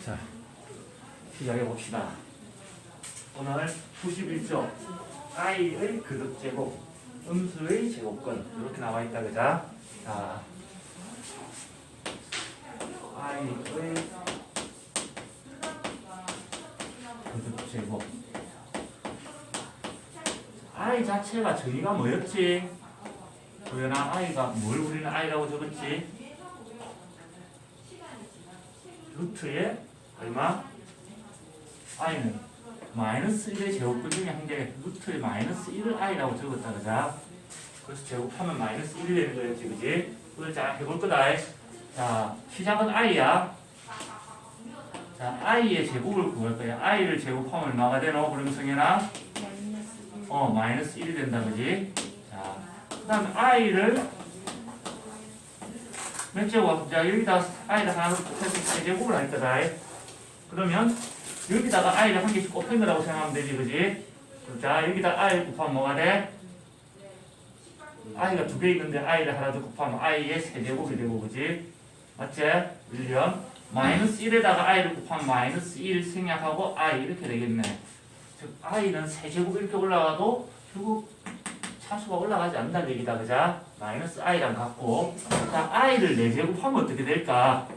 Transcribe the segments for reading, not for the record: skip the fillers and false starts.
자, 시작해 봅시다. 오늘 91쪽 i의 그득 제곱, 음수의 제곱근 이렇게 나와 있다, 그자? 자, i의 그득 제곱. i 자체가 저희가 뭐였지? 도연아, i가 뭘 우리는 i라고 적었지? 루트에 얼마? i는 마이너스 1의 제곱근 중에 한 개, 루트에 마이너스 1을 i라고 적었다, 그자? 그래서 제곱하면 마이너스 1이 되는 거였지, 그지? 그걸 자, 해볼 거다. 자, 시작은 i야. 자, i의 제곱을 구할 거야. i를 제곱하면 얼마가 되노? 그러면 성현아? 마이너스 1이 된다, 그지? 자, 그 다음에 i를 몇 제곱? 자, 여기다 i를 하나 곱해서 세제곱을 할 거다. 그러면 여기다가 i를 한 개씩 곱한 거라고 생각하면 되지, 그지? 자, 여기다 i 곱하면 뭐가 돼? i가 두 개 있는데 i를 하나 더 곱하면 i의 세제곱이 되고, 그지? 맞지? 1년 마이너스 1에다가 i를 곱하면 마이너스 1 생략하고 i 이렇게 되겠네. 즉 i는 세제곱 이렇게 올라가도 결국 차수가 올라가지 않는다는 얘기다, 그자? 마이너스 i랑 같고. 자, i를 4제곱하면 어떻게 될까?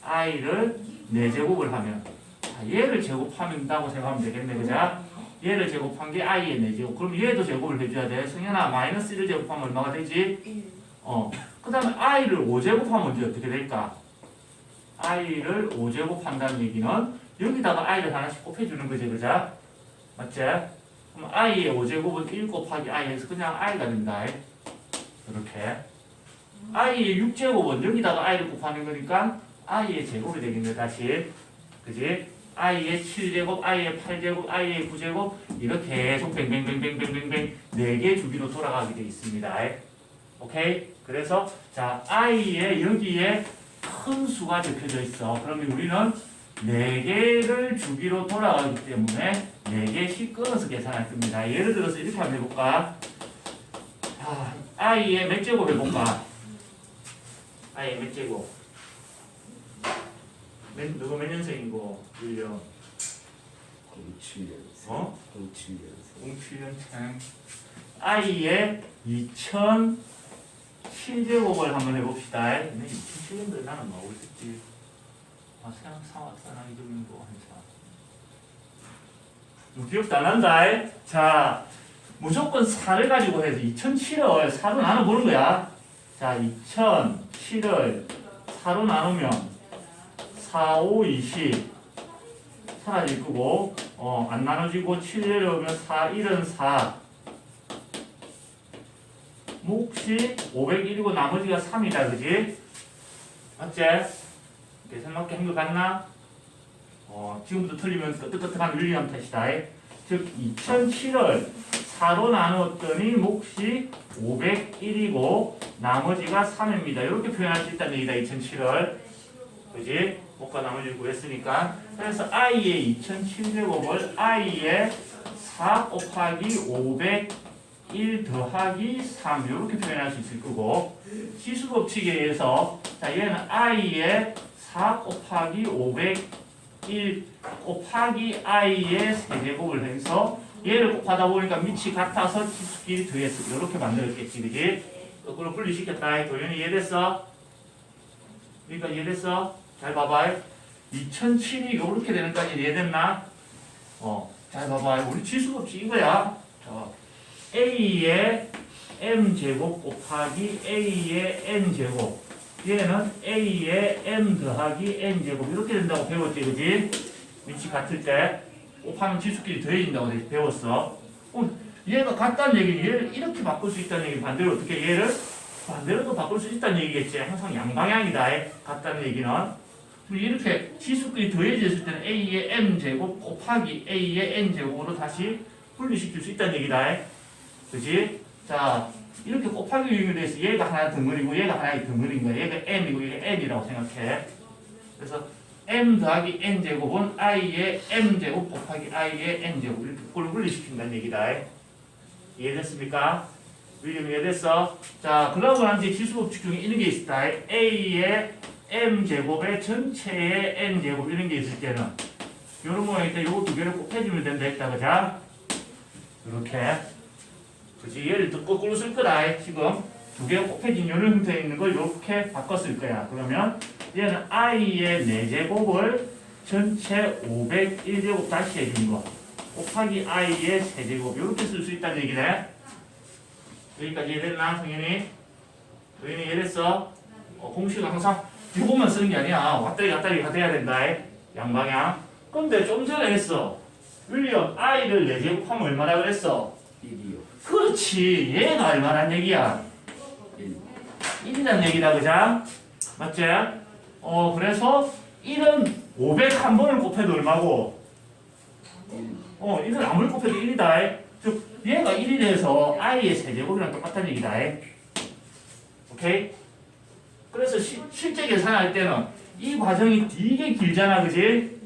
i를 4제곱을 하면, 자, 얘를 제곱한다고 생각하면 되겠네, 그자? 얘를 제곱한 게 i의 4제곱. 그럼 얘도 제곱을 해줘야 돼. 승현아, 마이너스 1을 제곱하면 얼마가 되지? 그 다음에 i를 5제곱하면 이제 어떻게 될까? i를 5제곱한다는 얘기는 여기다가 i를 하나씩 곱해주는 거지, 그자? 맞지? 그럼 i의 5제곱은 1 곱하기 i에서 그냥 i가 된다. 이렇게. i의 6제곱은 여기다가 i를 곱하는 거니까 i의 제곱이 되겠네, 다시. 그지? i의 7제곱, i의 8제곱, i의 9제곱 이렇게 계속 뱅뱅뱅뱅뱅뱅뱅 4개 주기로 돌아가게 되어 있습니다. 오케이? 그래서 자, i의 여기에 큰 수가 적혀져 있어. 그러면 우리는 4개를 주기로 돌아가기 때문에 4개씩 끊어서 계산할 겁니다. 예를 들어서 이렇게 한번 해볼까? i의 몇 제곱 해볼까? i의 몇 제곱? 누가 몇 년생이고? 1년 07년생. 07년생. i의 2007제곱을 한번 해봅시다. 2007년도에 나는 뭐 있었지? 생각 사왔잖아, 이 정도 한참. 기억도 안 난다. 자, 무조건 4를 가지고 해서 2007을 4로 나눠보는 거야. 자, 2007을 4로 나누면 4, 5, 20 사라질 거고, 안 나눠지고 7 내려오면 4, 1은 4 몫이 501이고 나머지가 3이다, 그지? 맞지? 계산 맞게 한 거 같나? 지금부터 틀리면 끄떡끄떡한 윌리엄 탓이다. 즉 2007을 4로 나누었더니 몫이 501이고 나머지가 3입니다. 이렇게 표현할 수 있다는 얘기다. 2007을. 그지? 몫과 나머지를 구했으니까. 그래서 i의 2007제곱을 i의 4 곱하기 501 더하기 3 이렇게 표현할 수 있을 거고, 지수 법칙에 의해서 자, 얘는 i의 4 곱하기 501 곱하기 i의 세제곱을 해서 얘를 곱하다 보니까 밑이 같아서 지수끼리 더해서 이렇게 만들었겠지, 그지? 거꾸로 분리시켰다. 도현이 이해됐어? 그러니까 이해됐어? 잘 봐봐. 2007이 이렇게 되는까지 이해됐나? 잘 봐봐. 우리 지수 법칙 이거야. 자, a의 m제곱 곱하기 a의 n제곱, 얘는 a의 m 더하기 n제곱 이렇게 된다고 배웠지, 그지? 위치 같을 때 곱하면 지수끼리 더해진다고 배웠어. 얘가 같다는 얘기는 얘를 이렇게 바꿀 수 있다는 얘기는 반대로 어떻게 얘를 반대로도 바꿀 수 있다는 얘기겠지. 항상 양방향이다. 같다는 얘기는 이렇게 지수끼리 더해졌을 때는 a의 m제곱 곱하기 a의 n제곱으로 다시 분리시킬 수 있다는 얘기다. 그지? 자, 이렇게 곱하기 유형에 대해서 얘가 하나 덩어리고 얘가 하나의 덩어리인 거야. 얘가 m이고 얘가 n이라고 생각해. 그래서 m 더하기 n제곱은 i의 m제곱 곱하기 i의 n제곱 이렇게 꼴로 분리시킨다는 얘기다. 이해됐습니까? 윌리엄 이해됐어? 자, 그러고 난 뒤에 지수법칙 중에 이런 게 있다. a의 m제곱의 전체의 n제곱 이런 게 있을 때는 요런 모양일 때 요거 두 개를 곱해주면 된다 했다 그자? 이렇게 그치 얘를 또 거꾸로 쓸 거다 지금 두 개가 곱해진 요런 형태에 있는 걸 이렇게 바꿨을 거야. 그러면 얘는 i의 4제곱을 전체 501제곱 다시 해준 거 곱하기 i의 세제곱 이렇게 쓸 수 있다는 얘기네. 여기까지 이해됐나 성현이? 성현이 이해됐어? 공식은 항상 이것만 쓰는 게 아니야. 왔다리 갔다리가 돼야 된다. 양방향. 근데 좀 전에 했어. 윌리엄 i를 4제곱하면 얼마나 그랬어? 1이요. 그렇지. 얘가 얼마란 얘기야? 1이란 얘기다 그자? 맞지? 그래서 1은 501번을 곱해도 얼마고? 1은 아무리 곱해도 1이다. 즉 얘가 1이 돼서 i의 세제곱이랑 똑같다는 얘기다. 오케이? 그래서 실제 계산할 때는 이 과정이 되게 길잖아. 그지?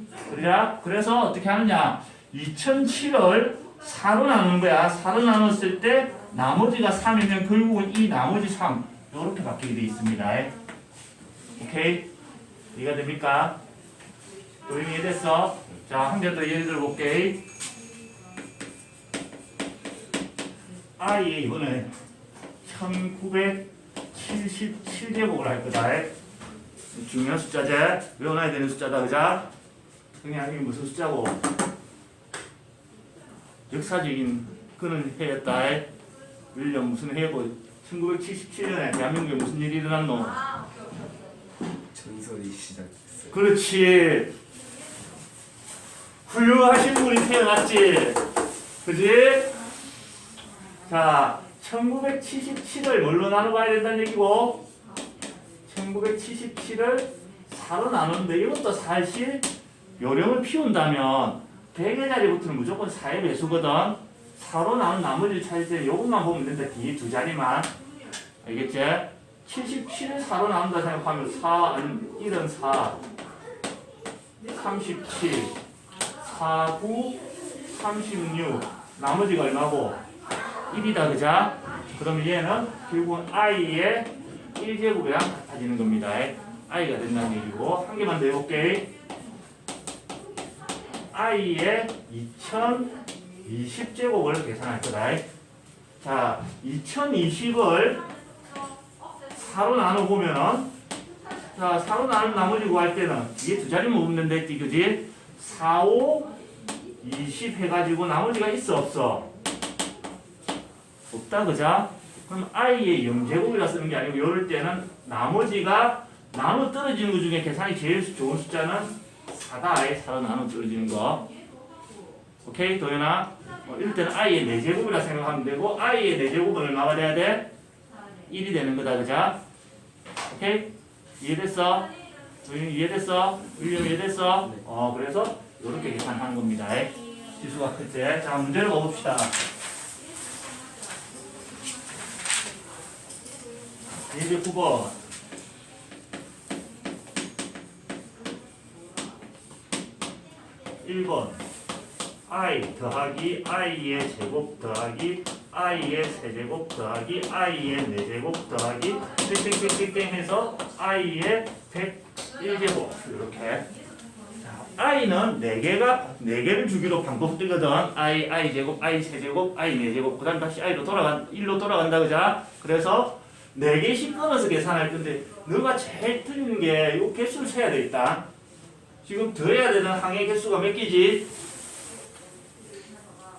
그래서 어떻게 하느냐? 2007을 4로 나누는 거야. 4로 나눴을 때 나머지가 3이면 결국은 이 나머지 3 이렇게 바뀌게 돼 있습니다. 오케이? 이해가 됩니까? 또 이해됐어? 자, 한 개 더 예를 들어볼게. i의 이번에 1977제곱을 할 거다. 중요한 숫자제. 외워놔야 되는 숫자다. 그자? 그냥 이게 무슨 숫자고? 역사적인 그는 해였다. 윌리엄 무슨 해고 1977년에 대한민국에 무슨 일이 일어났노? 전설이 시작됐어요. 그렇지. 훌륭하신 분이 태어났지. 그지? 자, 1977을 뭘로 나눠봐야 된다는 얘기고 1977을 4로 나누는데 이것도 사실 요령을 피운다면 100의 자리부터는 무조건 4의 배수거든. 4로 나눈 나머지를 찾을 때 이것만 보면 된다. 뒤에 두 자리만. 알겠지? 77을 4로 나눈다 생각하면 4, 1은 4, 37, 49, 36 나머지가 얼마고? 1이다. 그자? 그럼 얘는 결국은 i의 1제곱이랑 같아지는 겁니다. i가 된다는 얘기고 한 개만 더 해볼게. i의 2020제곱을 계산할 거다. 자, 2020을 4로 나눠보면은 자, 4로 나눈 나머지 구할 때는 이게 두 자리 모으면 된다 했지, 그지? 4, 5, 20 해가지고 나머지가 있어, 없어? 없다, 그자? 그럼 i의 0제곱이라 쓰는 게 아니고 이럴 때는 나머지가 나눠 떨어지는 것 중에 계산이 제일 좋은 숫자는 4다. 4로 나눠 떨어지는 거. 오케이, 도현아? 이럴 때는 i의 4제곱이라 생각하면 되고 i의 4제곱은 얼마가 돼야 돼? 1이 되는 거다. 그자? 오케이? 이해됐어? 이해됐어? 윌리엄 이해됐어? 네. 그래서 이렇게 계산하는 겁니다. 지수가 클 때. 자, 문제를 봐봅시다. 예제 9번. 1번. i 더하기 i의 제곱 더하기 i의 세제곱 더하기 i의 4제곱 더하기 땡땡땡땡땡 해서 i의 101제곱 이렇게. 자, i는 4개를 주기로 방법 뜨거든. i 제곱, i 세제곱, i 4제곱 그 다음 다시 i로 1로 돌아간다. 그자? 그래서 4개씩 끊어서 계산할 건데 너가 제일 틀리는 게 이 개수를 세야 되겠다. 지금 더해야 되는 항의 개수가 몇 개지?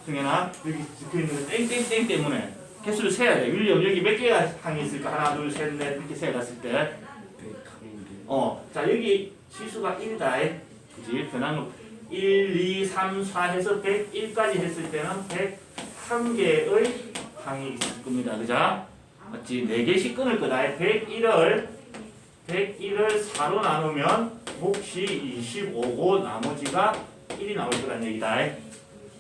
승현아, 여기 적혀있는 거 땡땡땡 때문에 개수를 세야 돼. 윌리엄 여기 몇 개가 항이 있을까? 하나, 둘, 셋, 넷 이렇게 세어갔을 때 101개. 자 여기 시수가 1이다. 그치? 변화는 1, 2, 3, 4 해서 100까지 했을 때는 101개의 항이 있을 겁니다. 그죠? 맞지? 4개씩 끊을 거다. 101을 4로 나누면 몫이 25고 나머지가 1이 나올 거란 얘기다.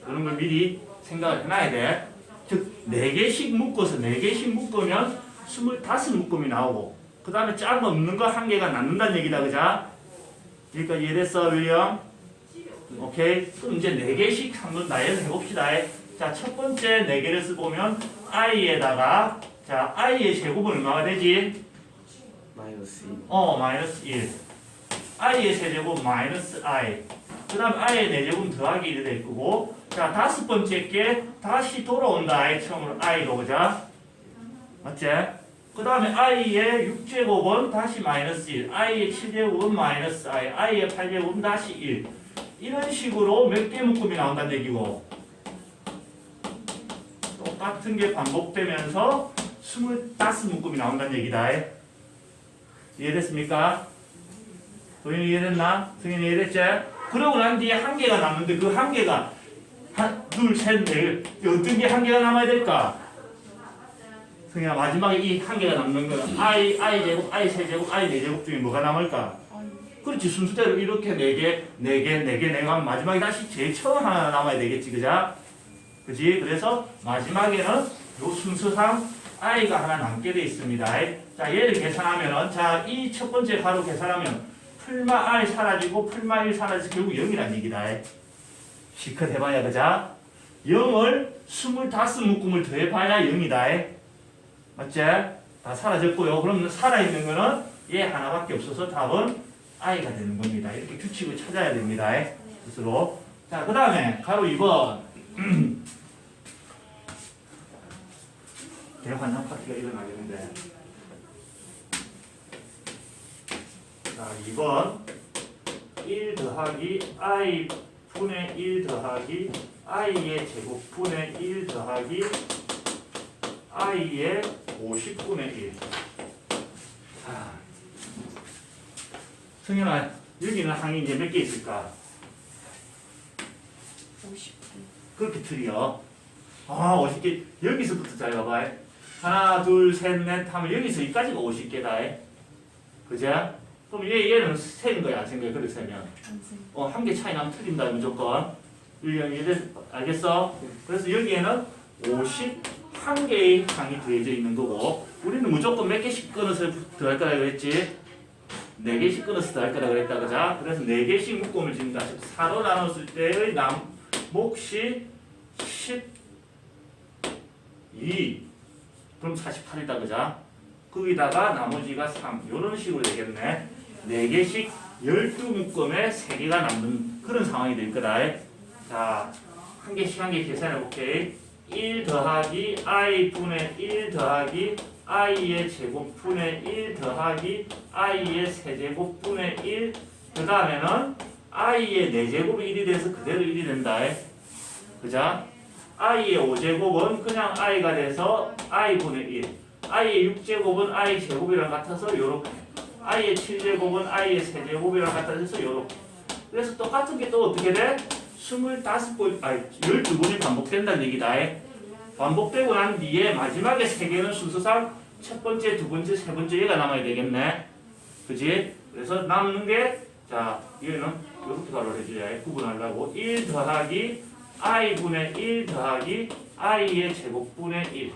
그런 걸 미리 생각을 해놔야 돼. 즉 4개씩 묶어서 4개씩 묶으면 25묶음이 나오고 그 다음에 짝 없는 거 1개가 남는다는 얘기다. 그자? 여기까지 이해됐어 윌리엄? 오케이. 그럼 이제 4개씩 한번 나열을 해봅시다. 자, 첫 번째 4개를 써보면 i에다가 자 i의 제곱은 얼마가 되지? 마이너스 마이너스 1. 마이너스 1. i의 세제곱 마이너스 i. 그 다음 i의 4제곱 더하기 1이 될 거고. 자, 다섯 번째 게 다시 돌아온다. i 처음으로 i로 보자. 맞지? 그 다음에 i의 6제곱은 다시 마이너스 1. i의 7제곱은 마이너스 i. i의 8제곱은 다시 1. 이런 식으로 몇 개 묶음이 나온다는 얘기고. 똑같은 게 반복되면서 25묶음이 나온다는 얘기다. 이해됐습니까? 도현이 이해됐나? 승현이 이해됐지? 그러고 난 뒤에 한 개가 남는데 그 한 개가 하나, 둘, 셋, 넷 어떤 게 한 개가 남아야 될까? 승현아 마지막에 이 한 개가 남는 거는 i 제곱, i 세제곱, i 4제곱 중에 뭐가 남을까? 그렇지 순서대로 이렇게 4개 하면 마지막에 다시 제일 처음 하나 남아야 되겠지 그자? 그지? 그래서 마지막에는 요 순서상 i가 하나 남게 돼 있습니다. 자 얘를 계산하면은 자 이 첫 번째 바로 계산하면 풀마 i 사라지고 풀마 1 사라져서 결국 0이란 얘기다. 실컷 해봐야 그자? 0을 25묶음을 더해봐야 0이다. 맞지? 다 사라졌고요. 그럼 살아있는 거는 얘 하나밖에 없어서 답은 i가 되는 겁니다. 이렇게 규칙을 찾아야 됩니다. 스스로. 자, 그 다음에 가로 2번. 대환장 파티가 일어나겠는데. 자, 2번. 1 더하기 i 분의 1 더하기 i의 제곱분의 1 더하기 i의 50분의 1. 자, 승현아, 여기는 항이 이제 몇 개 있을까? 50. 그렇게 틀려. 50개. 여기서부터 잘 봐봐. 하나, 둘, 셋, 넷 하면 여기서 여기까지가 50개다. 그죠? 그럼 얘는 세인 거야, 안 거야, 그렇게 세면. 한 개 차이 나면 틀린다, 무조건. 알겠어? 그래서 여기에는 51개의 항이 더해져 있는 거고, 우리는 무조건 몇 개씩 끊어서 더할 거라 그랬지? 4개씩 끊어서 더할 거라 그랬다, 그죠? 그래서 4개씩 묶음을 짓는다. 4로 나눴을 때의 몫이 12. 그럼 48이다, 그죠? 거기다가 나머지가 3. 이런 식으로 되겠네. 4개씩 12묶음에 3개가 남는 그런 상황이 될 거다. 자, 한 개씩 한 개 계산해 볼게. 1 더하기 i 분의 1 더하기 i의 제곱분의 1 더하기 i의 세제곱분의 1. 그 다음에는 i의 4제곱이 1이 돼서 그대로 1이 된다. 그죠? i의 5제곱은 그냥 i가 돼서 i분의 1. i의 6제곱은 i 제곱이랑 같아서 요렇게. i의 7제곱은 i의 세제곱이랑 같아서 요렇게. 그래서 똑같은 게 또 어떻게 돼? 12번이 반복된다는 얘기다. 반복되고 난 뒤에 마지막에 3개는 순서상 첫 번째, 두 번째, 세 번째 얘가 남아야 되겠네. 그지? 그래서 남는 게, 자, 얘는 이렇게 가로 해줘야 구분하려고. 1 더하기 i분의 1 더하기 i의 제곱분의 1.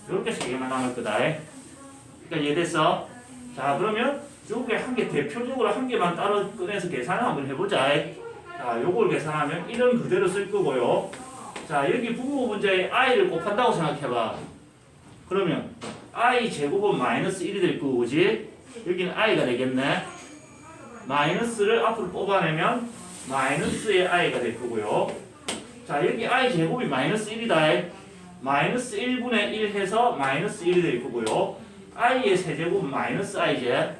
이렇게 3개만 남을 거다. 그러니까 이해됐어? 자, 그러면 요게 한 개 대표적으로 한 개만 따로 꺼내서 계산을 한번 해보자. 자, 요걸 계산하면 1은 그대로 쓸 거고요. 자, 여기 분모 문제에 i를 곱한다고 생각해봐. 그러면 i 제곱은 마이너스 1이 될 거고, 그지? 여기는 i가 되겠네. 마이너스를 앞으로 뽑아내면 마이너스의 i가 될 거고요. 자, 여기 i 제곱이 마이너스 1이다. 마이너스 1분의 1 해서 마이너스 1이 될 거고요. i의 세제곱은 마이너스 i제.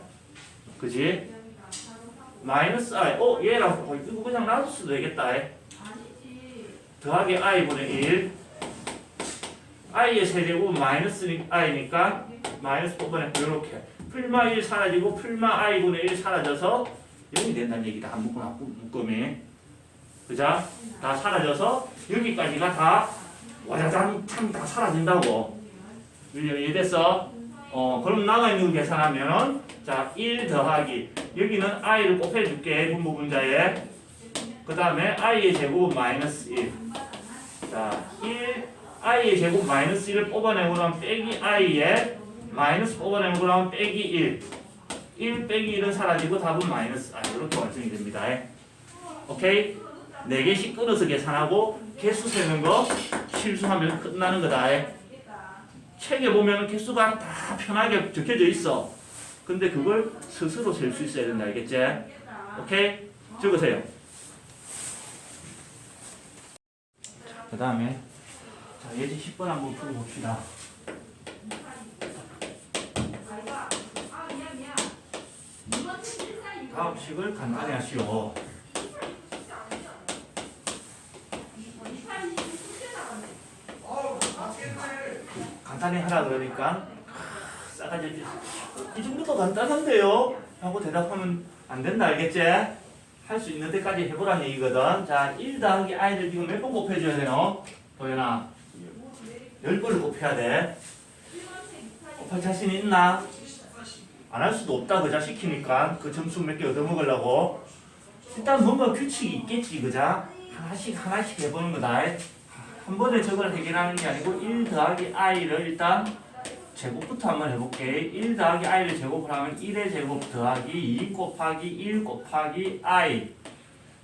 그지? 마이너스 i. 얘랑 이거 그냥 놔둘 수도 되겠다. 더하기 i분의 1. i의 세제곱은 마이너스 i니까 마이너스 뽑아내고 이렇게. 풀마 1 사라지고 풀마 i분의 1 사라져서 0이 된다는 얘기다. 한 묶음이. 그죠? 다 사라져서 여기까지가 다 와자잔 참 다 사라진다고. 이해됐어? 그럼 나가 있는 거 계산하면 자, 1 더하기 여기는 i를 곱해줄게. 분모 분자에. 그 다음에 i의 제곱은 마이너스 1. 자, 1i의 제곱 마이너스 1을 뽑아내고 나면 빼기 i에 마이너스 뽑아내고 나면 빼기 1. 1 빼기 1은 사라지고 답은 마이너스 i. 이렇게 완성이 됩니다. 오케이? 4개씩 끊어서 계산하고 개수 세는 거 실수하면 끝나는 거다. 책에 보면 개수가 다 편하게 적혀져 있어. 근데 그걸 스스로 셀 수 있어야 된다. 알겠지? 오케이? 적으세요. 그 다음에 자, 예제 10번 한번 풀어봅시다. 다음 식을 간단히 하시오. 간단히 하라 그러니까 싸가지 이 정도도 간단한데요? 하고 대답하면 안 된다. 알겠지? 할 수 있는 데까지 해보라는 얘기거든. 자, 1 더하기 i를 지금 몇 번 곱해줘야 되노? 도현아 10번을 곱해야 돼. 곱할 자신 있나? 안 할 수도 없다. 그자 시키니까 그 점수 몇 개 얻어먹으려고 일단 뭔가 규칙이 있겠지. 그자 하나씩 해보는 거다. 한 번에 저걸 해결하는 게 아니고 1 더하기 i를 일단 제곱부터 한번 해볼게. 1 더하기 i를 제곱을 하면 1의 제곱 더하기 2 곱하기 1 곱하기 i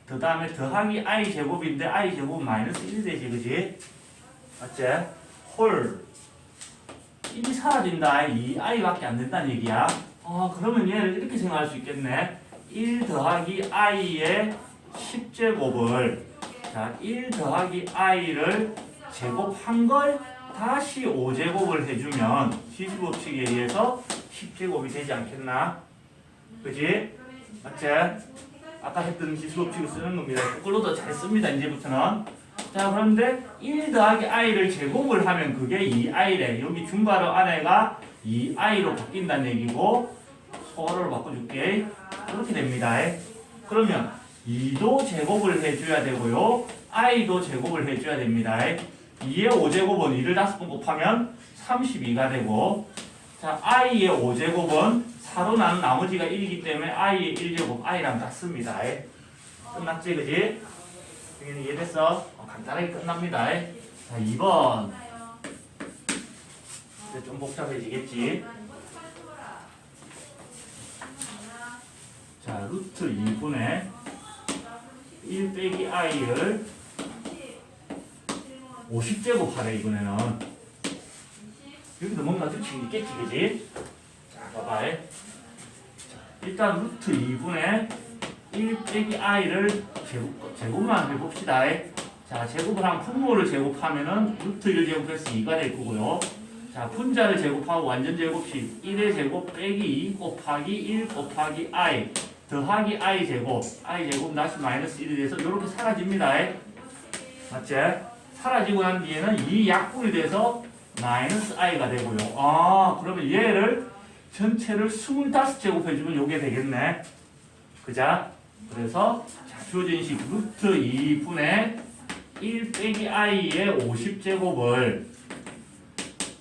그 다음에 더하기 i 제곱인데 i 제곱 마이너스 1 되지. 그지? 맞지? 홀 1이 사라진다. 2i밖에 안 된다는 얘기야. 그러면 얘를 이렇게 생각할 수 있겠네. 1 더하기 i의 10제곱을 자, 1 더하기 i를 제곱한 걸 다시 5제곱을 해주면 지수법칙에 의해서 10제곱이 되지 않겠나? 그지? 맞지? 아까 했던 지수법칙을 쓰는 겁니다. 거꾸로도 잘 씁니다. 이제부터는. 자, 그런데 1 더하기 i를 제곱을 하면 그게 2i래. 여기 중괄호 안에가 2i로 바뀐다는 얘기고 서로를 바꿔줄게. 이렇게 됩니다. 그러면 2도 제곱을 해줘야 되고요. i도 제곱을 해줘야 됩니다. 2의 5제곱은 2를 5번 곱하면 32가 되고 자, i의 5제곱은 4로 나눈 나머지가 1이기 때문에 i의 1제곱 i랑 같습니다. 끝났지? 그지? 여기는 이해됐어? 간단하게 끝납니다. 자, 2번 이제 좀 복잡해지겠지? 자, 루트 2분의 1 빼기 i를 50제곱 하래. 이번에는 여기도 뭔가 규칙이 있겠지. 그지? 자, 봐봐. 일단 루트 2분의 1 빼기 i를 제곱만 해봅시다. 자, 제곱을 하면 분모를 제곱하면은 루트 1제곱 플러스 2가 될 거고요. 자, 분자를 제곱하고 완전 제곱식 1의 제곱 빼기 2 곱하기 1 곱하기 i 더하기 i 제곱 다시 마이너스 1이 돼서 이렇게 사라집니다. 맞지? 사라지고 난 뒤에는 이 약분이 돼서 마이너스 i가 되고요. 그러면 얘를 전체를 25제곱 해주면 요게 되겠네. 그자? 그래서 자, 주어진 식 루트 2분의 1 빼기 i의 50제곱을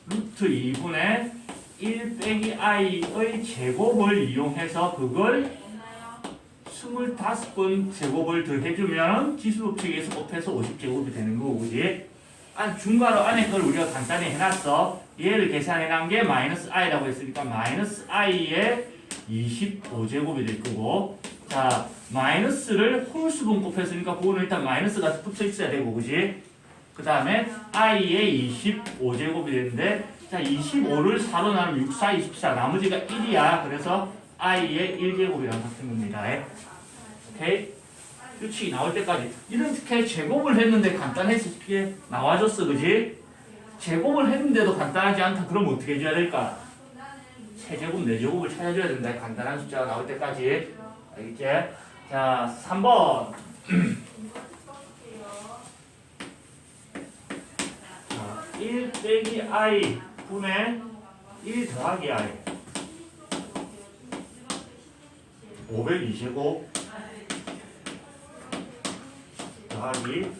루트 2분의 1 빼기 i의 제곱을 이용해서 그걸 25번 제곱을 더해주면 지수법칙에서 곱해서 50제곱이 되는 거고, 그지? 중괄호 안에 걸 우리가 간단히 해놨어. 얘를 계산해놓은 게 마이너스 i라고 했으니까 마이너스 i의 25제곱이 될 거고, 자, 마이너스를 홀수분 곱했으니까 그거는 일단 마이너스가 붙어 있어야 되고, 그지? 그 다음에 i의 25제곱이 되는데, 자, 25를 4로 나누면 6, 4, 24, 나머지가 1이야. 그래서 i의 1제곱이랑 같은 겁니다. 오케이? 규칙이 나올 때까지 이렇게 제곱을 했는데 간단하게 나와줬어. 그지? 제곱을 했는데도 간단하지 않다. 그럼 어떻게 해줘야 될까? 3제곱, 4제곱을 찾아줘야 된다. 간단한 숫자가 나올 때까지. 알겠지? 자, 3번. 자, 1 빼기 i 분의 1 더하기 i 520제곱 더하기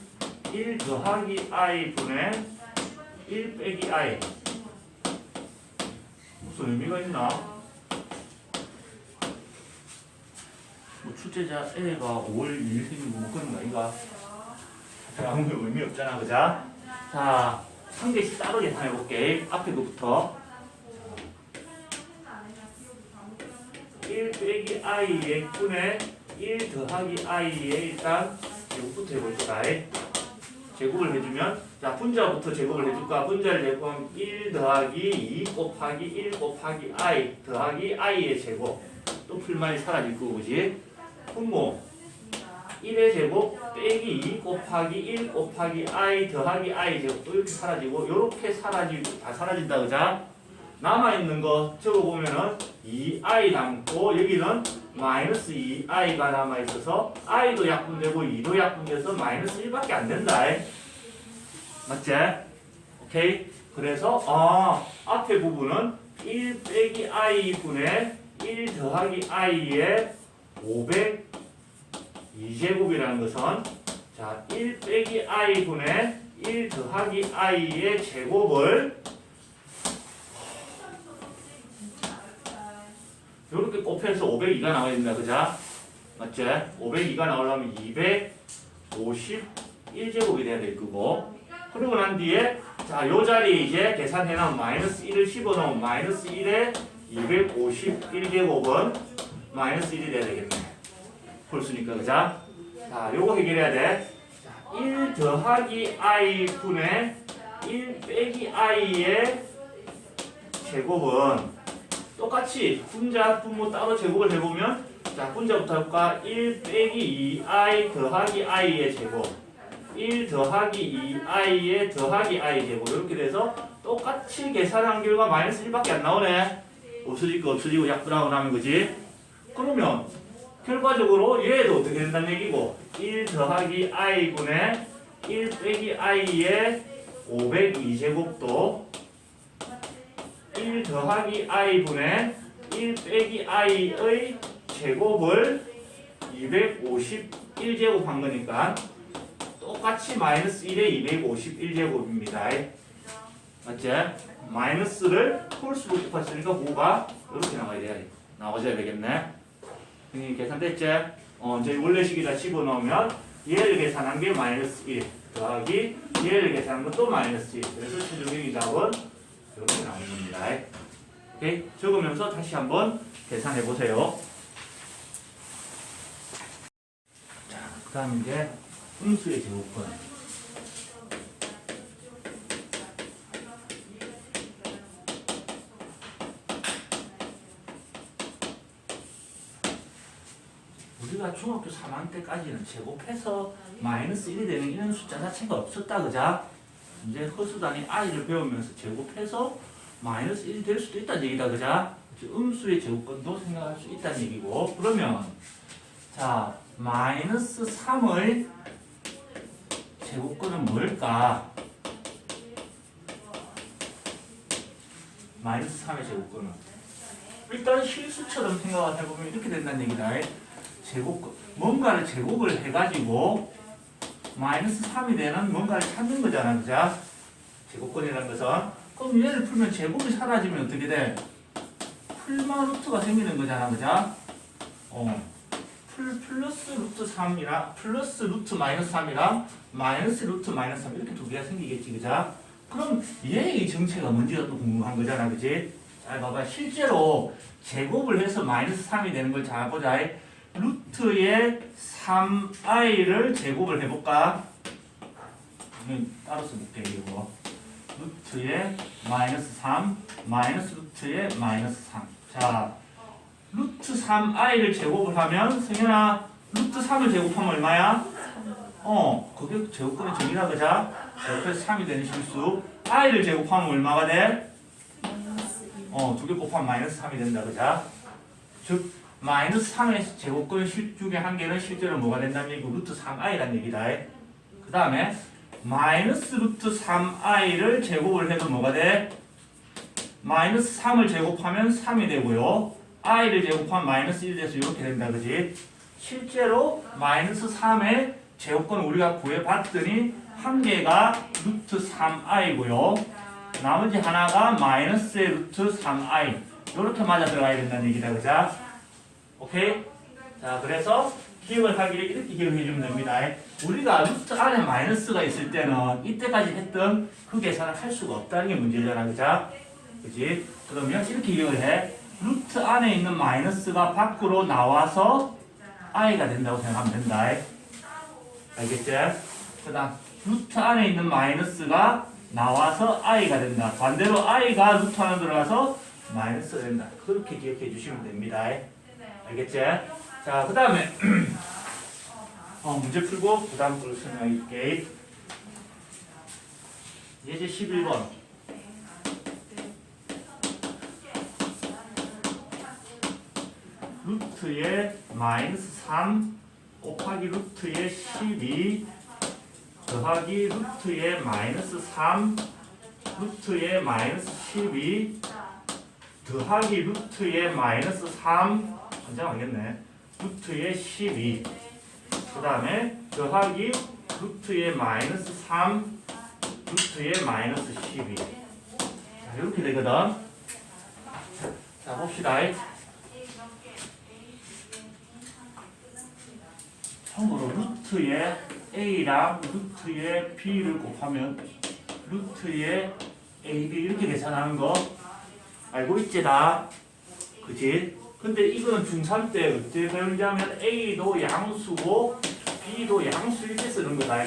1 더하기 i 분의 1 빼기 i 무슨 의미가 있나? 뭐 출제자 A가 5월 2일 생긴 거 못 그런 거 아닌가? 아무 의미 없잖아. 그자? 자, 한 개씩 따로 계산해 볼게. 앞에 거부터 1 빼기 i의 분의 1 더하기 i의 일단 이거부터 해봅시다. 제곱을 해주면 자 분자부터 제곱을 해줄까? 분자를 제곱하면 1 더하기 2 곱하기 1 곱하기 i 더하기 i의 제곱 또 풀만이 사라질 거고 그지? 분모 1의 제곱 빼기 2 곱하기 1 곱하기 i 더하기 i 제곱 또 이렇게 사라지고 요렇게 사라지고 다 사라진다 그자? 남아있는 거 적어보면은 2i 남고 여기는 마이너스 2i가 남아있어서 i도 약분되고 2도 약분돼서 마이너스 1밖에 안 된다. 맞지? 오케이? 그래서 앞에 부분은 1 빼기 i분의 1 더하기 i의 502제곱이라는 것은 자, 1 빼기 i분의 1 더하기 i의 제곱을 이렇게 곱해서 502가 나와야 된다. 그자? 맞지? 502가 나오려면 251제곱이 돼야 될 거고 그러고 난 뒤에 자, 요 자리에 이제 계산해놓으면 마이너스 1을 집어넣으면 마이너스 1에 251제곱은 마이너스 1이 돼야 되겠네. 홀수니까. 그자? 자, 요거 해결해야 돼. 자, 1 더하기 i 분의 1 빼기 i의 제곱은 똑같이 분자, 분모 따로 제곱을 해보면 자, 분자부터 해볼까? 1 빼기 2i 더하기 i의 제곱 1 더하기 2i의 더하기 i 제곱 이렇게 돼서 똑같이 계산한 결과 마이너스 1밖에 안 나오네. 없어질 거 없어지고 약분하고 나면 그지? 그러면 결과적으로 얘도 어떻게 된다는 얘기고 1 더하기 i분의 1 빼기 i의 502제곱도 1 더하기 i분의 1 빼기 i의 제곱을 251제곱 한 거니까 똑같이 마이너스 1에 251제곱입니다. 맞지? 마이너스를 홀수로 곱했으니까 5가 이렇게 나와줘야 되겠네. 형님 계산됐지? 저희 원래식에다 집어넣으면 얘를 계산한 게 마이너스 1 더하기 얘를 계산한 건 또 마이너스 1 그래서 최종적인 답은 이렇게 나오는 겁니다. 오케이? 적으면서 다시 한번 계산해 보세요. 자, 그 다음 이제 음수의 제곱권. 우리가 중학교 3학년 때까지는 제곱해서 마이너스 1이 되는 이런 숫자 자체가 없었다. 그자? 이제 허수단위 i를 배우면서 제곱해서 마이너스 1이 될 수도 있다는 얘기다. 그자? 음수의 제곱권도 생각할 수 있다는 얘기고 그러면 자 마이너스 3의 제곱권은 뭘까? 마이너스 3의 제곱권은 일단 실수처럼 생각을 해보면 이렇게 된다는 얘기다. 제곱권 뭔가를 제곱을 해가지고 마이너스 3이 되는 뭔가를 찾는 거잖아. 그자? 제곱권이라는 것은 그럼 얘를 풀면 제곱이 사라지면 어떻게 돼? 풀만 루트가 생기는 거잖아. 그자? 플러스 루트 3이랑 플러스 루트 마이너스 3이랑 마이너스 루트 마이너스 3 이렇게 두 개가 생기겠지. 그자? 그럼 얘의 정체가 뭔지가 또 궁금한 거잖아. 그지? 잘 봐봐. 실제로 제곱을 해서 마이너스 3이 되는 걸 잘 보자. 루트의 3i를 제곱을 해볼까? 따로 써볼게. 이거 루트의 마이너스 3 마이너스 루트의 마이너스 3. 자, 루트 3i를 제곱을 하면 승현아 루트 3을 제곱하면 얼마야? 그게 제곱권의 정의라. 그자? 제곱해서 3이 되는 실수. i를 제곱하면 얼마가 돼? 두 개 곱하면 마이너스 3이 된다. 그자? 즉 마이너스 3의 제곱권 중에 한 개는 실제로 뭐가 된다는 얘기고 루트 3i라는 얘기다. 그 다음에 마이너스 루트 3i를 제곱을 해도 뭐가 돼? 마이너스 3을 제곱하면 3이 되고요. i를 제곱하면 마이너스 1이 돼서 이렇게 된다. 그지? 실제로 마이너스 3의 제곱권 우리가 구해봤더니 한 개가 루트 3i고요. 나머지 하나가 마이너스의 루트 3i. 이렇게 맞아 들어가야 된다는 얘기다. 그자? 오케이? 자, 그래서 기억을 하기를 이렇게 기억해 주면 됩니다. 우리가 루트 안에 마이너스가 있을 때는 이때까지 했던 그 계산을 할 수가 없다는 게 문제잖아. 그자? 그지? 그러면 이렇게 기억을 해. 루트 안에 있는 마이너스가 밖으로 나와서 i가 된다고 생각하면 된다. 알겠지? 그 다음 루트 안에 있는 마이너스가 나와서 i가 된다. 반대로 i가 루트 안에 들어가서 마이너스가 된다. 그렇게 기억해 주시면 됩니다. 알겠지? 자, 그 다음에 문제 풀고 그 다음 걸 설명해 줄게. 예제 11번. 루트의 마이너스 3 곱하기 루트의 12 더하기 루트의 마이너스 3 루트의 마이너스 12 더하기 루트의 마이너스 3 환장하겠네. 루트의 12 그 다음에 더하기 루트의 마이너스 3 루트의 마이너스 12. 자, 이렇게 되거든. 자, 봅시다. 처음으로 루트의 a랑 루트의 b를 곱하면 루트의 ab 이렇게 계산하는 거 알고 있지 다? 그치? 근데 이거는 중3 때 어떻게 배우냐면 a도 양수고 b도 양수 이렇게 쓰는 거다.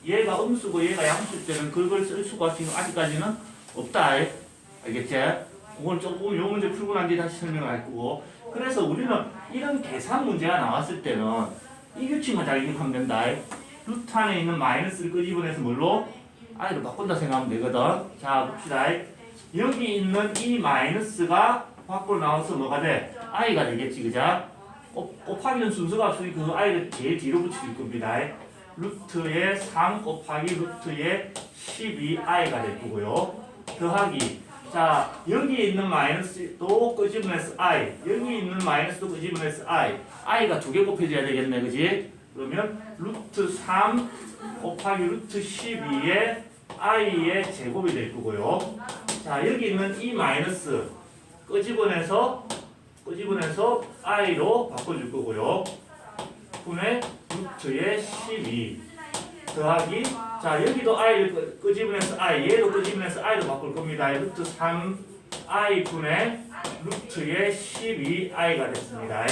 얘가 음수고 얘가 양수일 때는 그걸 쓸 수가 지금 아직까지는 없다. 알겠지? 그건 조금 요 문제 풀고 난 뒤에 다시 설명할 거고. 그래서 우리는 이런 계산 문제가 나왔을 때는 이 규칙만 잘 기억하면 된다. 루트 안에 있는 마이너스를 끄집어내서 뭘로? i로 바꾼다 생각하면 되거든. 자, 봅시다. 여기 있는 이 마이너스가 밖으로 나와서 뭐가 돼? i가 되겠지, 그자? 곱하기는 순서가 없으니 그 i를 제일 뒤로 붙일 겁니다. 루트의 3 곱하기 루트의 12i가 될 거고요. 더하기. 자, 여기 있는 마이너스도 끄집어내서 i. 여기 있는 마이너스도 끄집어내서 i. i가 두 개 곱해져야 되겠네, 그지? 그러면 루트 3 곱하기 루트 12의 i의 제곱이 될 거고요. 자, 여기 있는 이 마이너스 끄집어내서 i로 바꿔줄 거고요. 분의 루트의 12 더하기 자 여기도 i를 끄집어내서 i 얘도 끄집어내서 i로 바꿀 겁니다. 루트 3i 분의 루트의 12i가 됐습니다.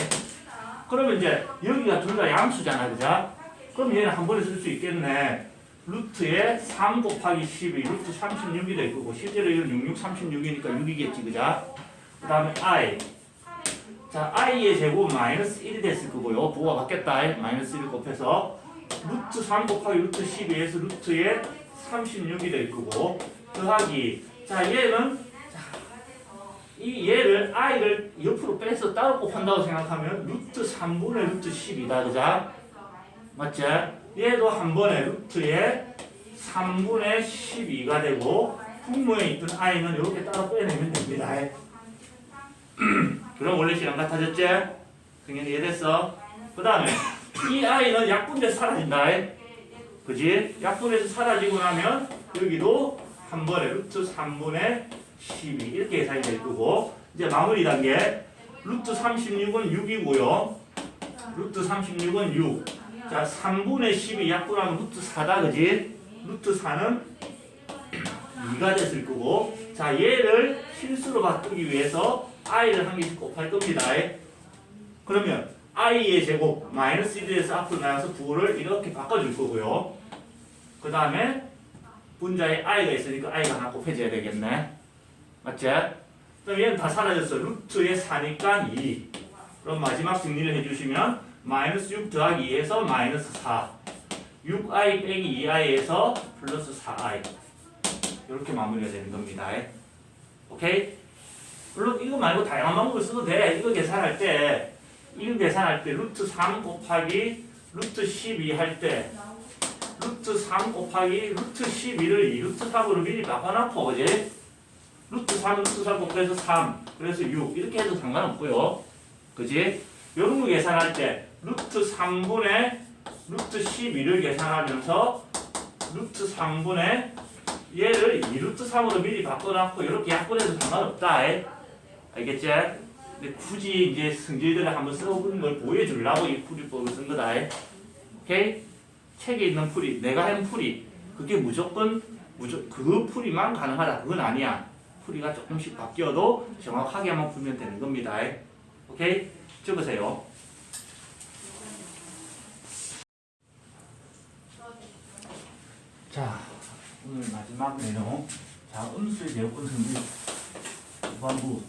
그러면 이제 여기가 둘 다 양수잖아, 그죠? 그럼 얘는 한 번에 쓸 수 있겠네. 루트의 3 곱하기 12 루트 36이 될 거고 실제로 이건 66, 36이니까 6이겠지, 그죠? 그 다음에 i 자, i의 제곱 마이너스 1이 됐을 거고요. 부호가 바뀌었다. 마이너스 1을 곱해서 루트 3 곱하기 루트 12에서 루트의 36이 될 거고 더하기 자, 얘는 얘를 i를 옆으로 빼서 따로 곱한다고 생각하면 루트 3분의 루트 10이다. 그자? 맞지? 얘도 한 번에 루트의 3분의 12가 되고 분모에 있던 i는 이렇게 따로 빼내면 됩니다. 그럼 원래 시간 같아졌지? 승현이 이해됐어? 그 다음에 이 i는 약분돼서 사라진다. 그지? 약분해서 사라지고 나면 여기도 한 번에 루트 3분의 12 이렇게 계산이 될 거고 이제 마무리 단계 루트 36은 6이고요. 루트 36은 6. 자, 3분의 12 약분하면 루트 4다. 그지? 루트 4는 2가 됐을 거고 자, 얘를 실수로 바꾸기 위해서 i를 한 개씩 곱할 겁니다. 그러면 i의 제곱 마이너스 1에서 앞으로 나가서 부호를 이렇게 바꿔줄 거고요. 그 다음에 분자에 i가 있으니까 i가 하나 곱해져야 되겠네. 맞지? 그럼 얘는 다 사라졌어. 루트에 4니까 2. 그럼 마지막 정리를 해주시면 마이너스 6 더하기 2에서 마이너스 4 6i 빼기 2i에서 플러스 4i 이렇게 마무리가 되는 겁니다. 오케이? 물론 이거 말고 다양한 방법을 써도 돼. 이거 계산할 때 루트 3 곱하기 루트 12 할 때 루트 3 곱하기 루트 12를 2 루트 3으로 미리 바꿔놓고 그지? 루트 3 곱해서 3 그래서 6 이렇게 해도 상관없고요. 그지? 이런 거 계산할 때 루트 3분의 루트 12를 계산하면서 루트 3분의 얘를 2루트 3으로 미리 바꿔놨고 이렇게 약분해도 상관없다. 알겠지? 근데 굳이 이제 성질들을 한번 써보는 걸 보여주려고 이 풀이법을 쓴 거다. 오케이? 책에 있는 풀이, 내가 한 풀이, 그게 무조건 그 풀이만 가능하다. 그건 아니야. 풀이가 조금씩 바뀌어도 정확하게만 풀면 되는 겁니다. 오케이? 적으세요. 자, 오늘 마지막 내용. 자, 음수의 제곱근 성질 후반부.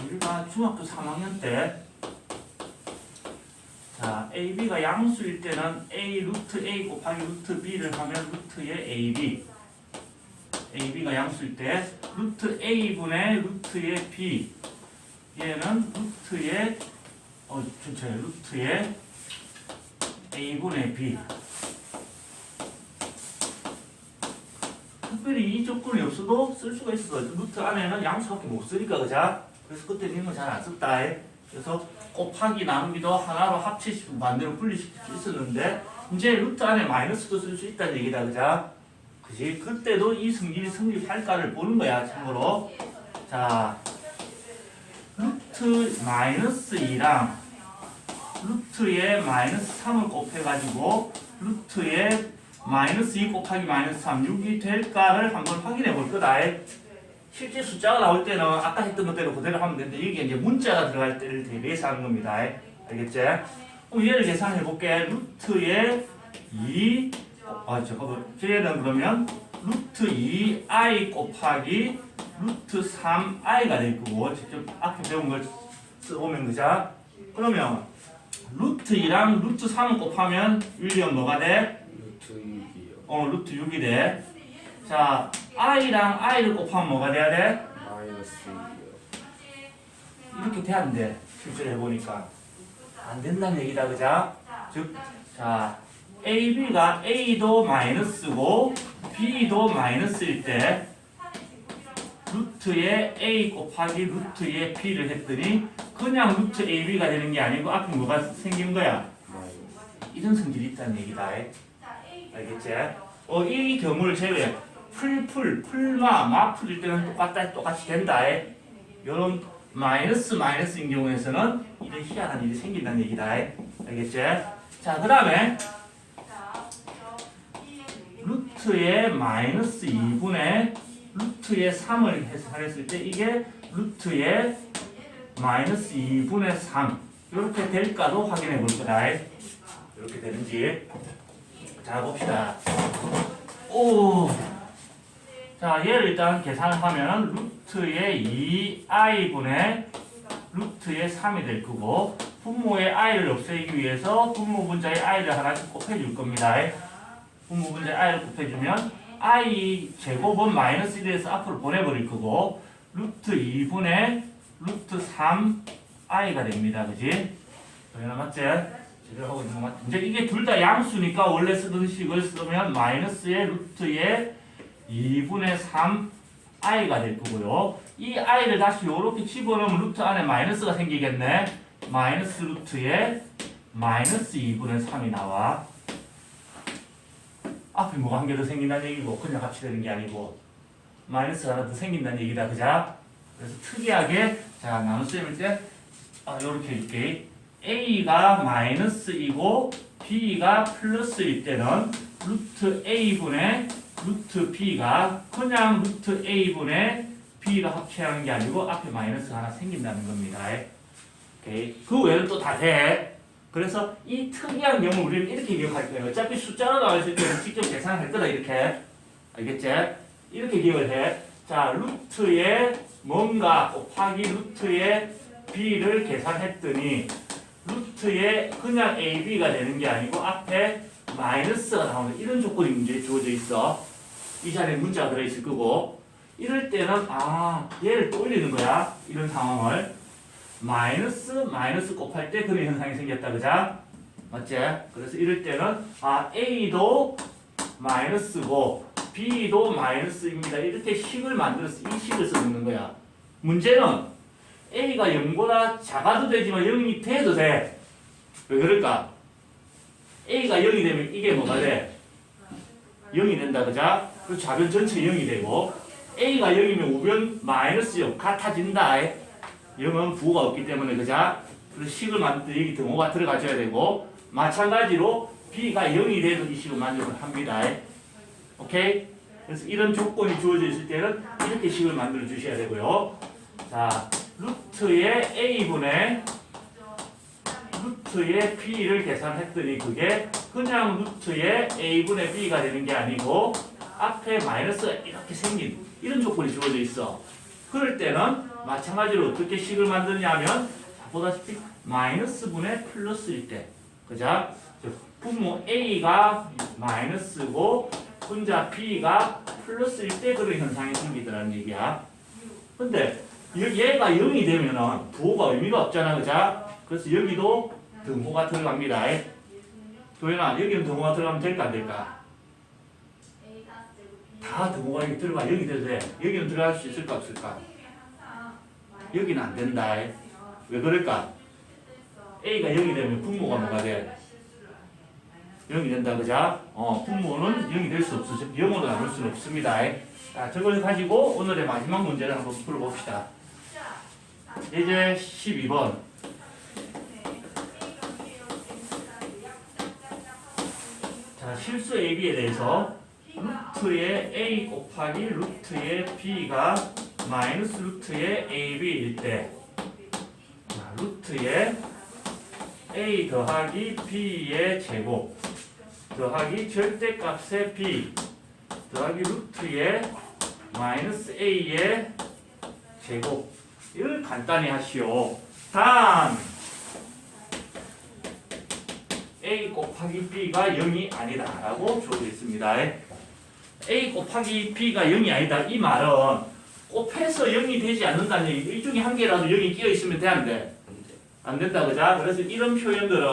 우리가 중학교 3학년 때, 자, AB가 양수일 때는 A 루트 A 곱하기 루트 B를 하면 루트의 AB. AB가 양수일 때 루트 A분의 루트의 B. 얘는 루트의 전체 루트의 A분의 B. 특별히 이 조건이 없어도 쓸 수가 있어. 루트 안에는 양수밖에 못 쓰니까, 그자? 그래서 그때 님은 잘 안 썼다. 그래서 곱하기 나누기도 하나로 합치시고 반대로 분리시킬 수 있었는데, 이제 루트 안에 마이너스도 쓸 수 있다는 얘기다, 그자? 그지? 그때도 이 성질이 성립할까를 보는 거야, 참고로. 자, 루트 마이너스 2랑 루트에 마이너스 3을 곱해가지고 루트에 마이너스 2 곱하기 마이너스 3, 6이 될까를 한번 확인해 볼 거다. 실제 숫자가 나올 때는 아까 했던 것대로 그대로 하면 되는데 여기에 이제 문자가 들어갈 때를 대비해서 하는 겁니다. 알겠지? 그럼 얘를 계산해 볼게. 루트에 2, 잠깐만. 얘는 그러면 루트 2i 곱하기 루트 3i가 될 거고, 직접 앞에 배운 걸 써보면, 그자? 그러면 루트 2랑 루트 3을 곱하면 윌리엄 뭐가 돼? 루트 6이요. 루트 6이 돼. 자, i랑 i를 곱하면 뭐가 돼야 돼? 마이너스 6이요. 이렇게 돼야 안 돼. 실제로 해보니까. 안 된다는 얘기다, 그자? 즉, 자, AB가 A도 마이너스고 B도 마이너스일 때 루트에 A 곱하기 루트에 B를 했더니 그냥 루트 AB가 되는 게 아니고 앞에 뭐가 생긴 거야? 마이너스. 이런 성질이 있다는 얘기다. 알겠지? 이 경우를 제외해. 마풀일 때는 똑같이 된다. 이런 마이너스인 경우에서는 이런 희한한 일이 생긴다는 얘기다. 알겠지? 자, 그 다음에 루트에 마이너스 2분의 루트에 3을 해석했을 때 이게 루트에 마이너스 2분의 3 이렇게 될까도 확인해 볼 거다. 이렇게 되는지. 자, 봅시다. 자, 얘를 일단 계산을 하면 루트에 2i분의 루트에 3이 될 거고, 분모의 i를 없애기 위해서 분모 분자의 i를 하나씩 곱해줄 겁니다. 분모 분자의 i를 곱해주면 i 제곱은 마이너스 1에서 앞으로 보내버릴 거고, 루트 2분의 루트 3i가 됩니다. 그지? 그러나 맞지? 제대로 하고 있는 거 맞지? 이제 이게 둘 다 양수니까 원래 쓰던 식을 쓰면 마이너스의 루트에 2분의 3i가 될 거고요. 이 i를 다시 이렇게 집어넣으면 루트 안에 마이너스가 생기겠네. 마이너스 루트에 마이너스 2분의 3이 나와. 앞에 뭐가 한 개 더 생긴다는 얘기고 그냥 같이 되는 게 아니고 마이너스가 하나 더 생긴다는 얘기다. 그자? 그래서 특이하게 자 나눗셈일 때 요렇게 이렇게 a가 마이너스이고 b가 플러스일 때는 루트 a분의 루트 b가 그냥 루트 a분의 b가 합체하는 게 아니고 앞에 마이너스가 하나 생긴다는 겁니다. 오케이. 그 외에는 또 다 돼. 그래서 이 특이한 경우 우리는 이렇게 기억할 거예요. 어차피 숫자로 나와 있을 때는 직접 계산할 거다. 이렇게. 알겠지? 이렇게 기억을 해. 자, 루트에 뭔가 곱하기 루트에 b를 계산했더니 루트에 그냥 ab가 되는 게 아니고 앞에 마이너스가 나오는 이런 조건이 문제에 주어져 있어. 이 자리에 문자가 들어있을 거고, 이럴 때는 얘를 또 올리는 거야. 이런 상황을 마이너스 곱할 때 그런 현상이 생겼다. 그자? 맞지? 그래서 이럴 때는 a도 마이너스고 b도 마이너스입니다. 이렇게 식을 만들어서 이 식을 써주는 거야. 문제는 a가 0보다 작아도 되지만 0이 돼도 돼. 왜 그럴까? a가 0이 되면 이게 뭐가 돼? 0이 된다. 그자? 그리고 좌변 전체 0이 되고, a가 0이면 우변 마이너스 0 같아진다. 0은 부호가 없기 때문에. 그자? 그래서 식을 만들 때 여기 등호가 들어가줘야 되고, 마찬가지로 b가 0이 돼도 이 식을 만들어 합니다. 오케이? 그래서 이런 조건이 주어져 있을 때는 이렇게 식을 만들어 주셔야 되고요. 자, 루트의 a분의 루트 루트의 b를 계산했더니 그게 그냥 루트의 a분의 b가 되는 게 아니고 앞에 마이너스가 이렇게 생긴 이런 조건이 주어져 있어. 그럴 때는 마찬가지로 어떻게 식을 만드냐면 자, 보다시피 마이너스분의 플러스일 때 그죠? 분모 a가 마이너스고 분자 b가 플러스일 때 그런 현상이 생기더라는 얘기야. 근데 얘가 0이 되면은 부호가 의미가 없잖아, 그죠? 그래서 여기도 등호가 들어갑니다. 도현아, 여기는 등호가 들어가면 될까 안 될까? 다 등호가 여기 들어가. 여기 돼도 돼. 여기는 들어갈 수 있을까 없을까? 여기는 안 된다. 왜 그럴까? A가 0이 되면 분모가 뭐가 돼? 0이 된다, 그죠? 분모는 0이 될 수 없어. 0으로 나눌 수는 없습니다. 자, 저걸 가지고 오늘의 마지막 문제를 한번 풀어봅시다. 이제 12번. 자, 실수 AB에 대해서 루트의 A 곱하기 루트의 B가 마이너스 루트의 AB일 때 자, 루트의 A 더하기 B의 제곱 더하기 절대값의 B 더하기 루트의 마이너스 A의 제곱 이걸 간단히 하시오. 단 A 곱하기 B가 0이 아니다 라고 주어져 있습니다. A 곱하기 B가 0이 아니다 이 말은 곱해서 0이 되지 않는다는 얘기. 이 중에 한 개라도 0이 끼어 있으면 돼 안 돼? 안 된다 그죠? 그래서 이런 표현들은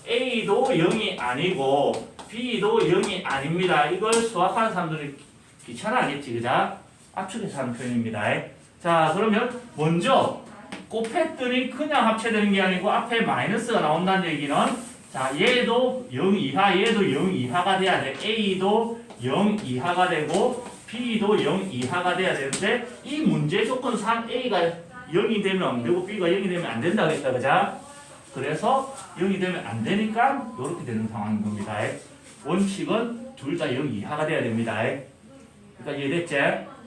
A도 0이 아니고 B도 0이 아닙니다. 이걸 수학하는 사람들은 귀찮아 하겠지 그죠? 압축해서 하는 표현입니다. 자 그러면 먼저 곱했더니 그냥 합체되는 게 아니고 앞에 마이너스가 나온다는 얘기는 자 얘도 0 이하 얘도 0 이하가 돼야 돼. A도 0 이하가 되고 B도 0 이하가 돼야 되는데 이 문제 조건상 A가 0이 되면 안 되고 B가 0이 되면 안 된다고 했다 그죠? 그래서 0이 되면 안 되니까 이렇게 되는 상황인 겁니다. 원칙은 둘 다 0 이하가 돼야 됩니다. 그러니까 이해됐지?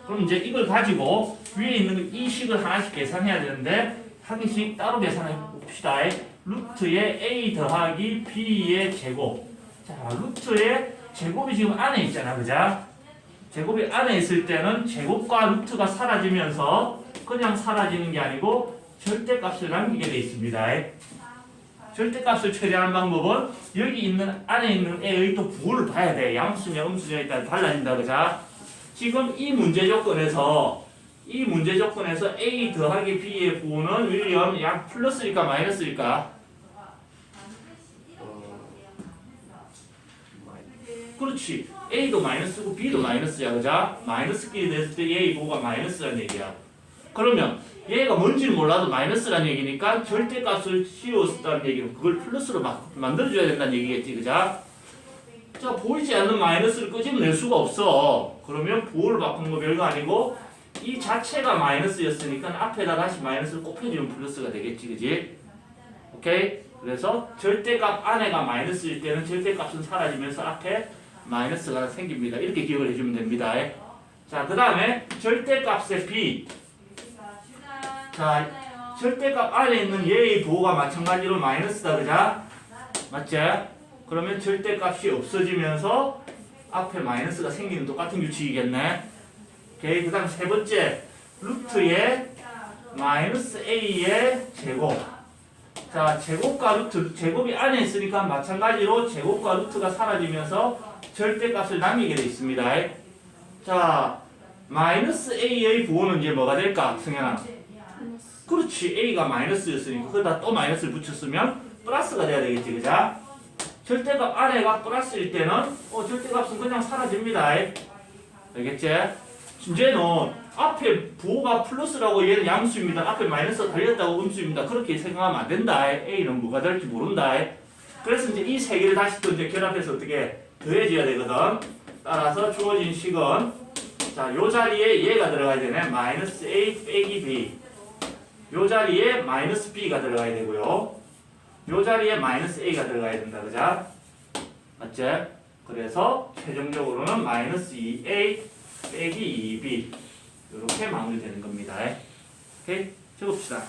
그럼 이제 이걸 가지고 위에 있는 이 식을 하나씩 계산해야 되는데 한 개씩 따로 계산해 봅시다. 루트의 A 더하기 B의 제곱. 자, 루트의 제곱이 지금 안에 있잖아, 그죠? 제곱이 안에 있을 때는 제곱과 루트가 사라지면서 그냥 사라지는 게 아니고 절대값을 남기게 돼 있습니다. 절대값을 처리하는 방법은 여기 있는 안에 있는 A의 또 부호를 봐야 돼. 양수냐 음수냐에 따라 달라진다, 그죠? 지금 이 문제 조건에서 A 더하기 B의 부호는 윌리엄 약 플러스일까 마이너스일까? 그렇지. A도 마이너스고 B도 마이너스야, 그죠? 마이너스끼리 됐을 때 A 부호가 마이너스라는 얘기야. 그러면 얘가 뭔지는 몰라도 마이너스라는 얘기니까 절대값을 씌웠다는 얘기는 그걸 플러스로 만들어줘야 된다는 얘기겠지, 그죠? 자, 보이지 않는 마이너스를 끄집어낼 수가 없어. 그러면 부호를 바꾸는 거 별거 아니고 이 자체가 마이너스였으니까 앞에다 다시 마이너스를 곱해주면 플러스가 되겠지, 그지? 오케이? 그래서 절대값 안에가 마이너스일 때는 절대값은 사라지면서 앞에 마이너스가 생깁니다. 이렇게 기억을 해주면 됩니다. 자, 그 다음에 절대값의 B. 자, 절대값 안에 있는 얘의 부호가 마찬가지로 마이너스다, 그죠? 맞지? 그러면 절대값이 없어지면서 앞에 마이너스가 생기는 똑같은 규칙이겠네. 오케이. 그 다음 세 번째 루트의 마이너스 A의 제곱. 자, 제곱과 루트, 제곱이 안에 있으니까 마찬가지로 제곱과 루트가 사라지면서 절대값을 남기게 되어 있습니다. 자, 마이너스 A의 부호는 이제 뭐가 될까, 승현아? 그렇지. A가 마이너스였으니까 거기다 또 마이너스를 붙였으면 플러스가 돼야 되겠지, 그죠? 절대값 안에가 플러스일 때는 절대값은 그냥 사라집니다. 알겠지? 이제는 앞에 부호가 플러스라고 얘는 양수입니다. 앞에 마이너스가 달렸다고 음수입니다. 그렇게 생각하면 안 된다. A는 뭐가 될지 모른다. 그래서 이제 이 세 개를 다시 또 이제 결합해서 어떻게 더해줘야 되거든. 따라서 주어진 식은 자, 요 자리에 얘가 들어가야 되네. 마이너스 A 빼기 B. 요 자리에 마이너스 B가 들어가야 되고요. 요 자리에 마이너스 A가 들어가야 된다. 그죠? 맞지? 그래서 최종적으로는 마이너스 2A 빼기 2B 이렇게 마무리되는 겁니다. 오케이? 적읍시다.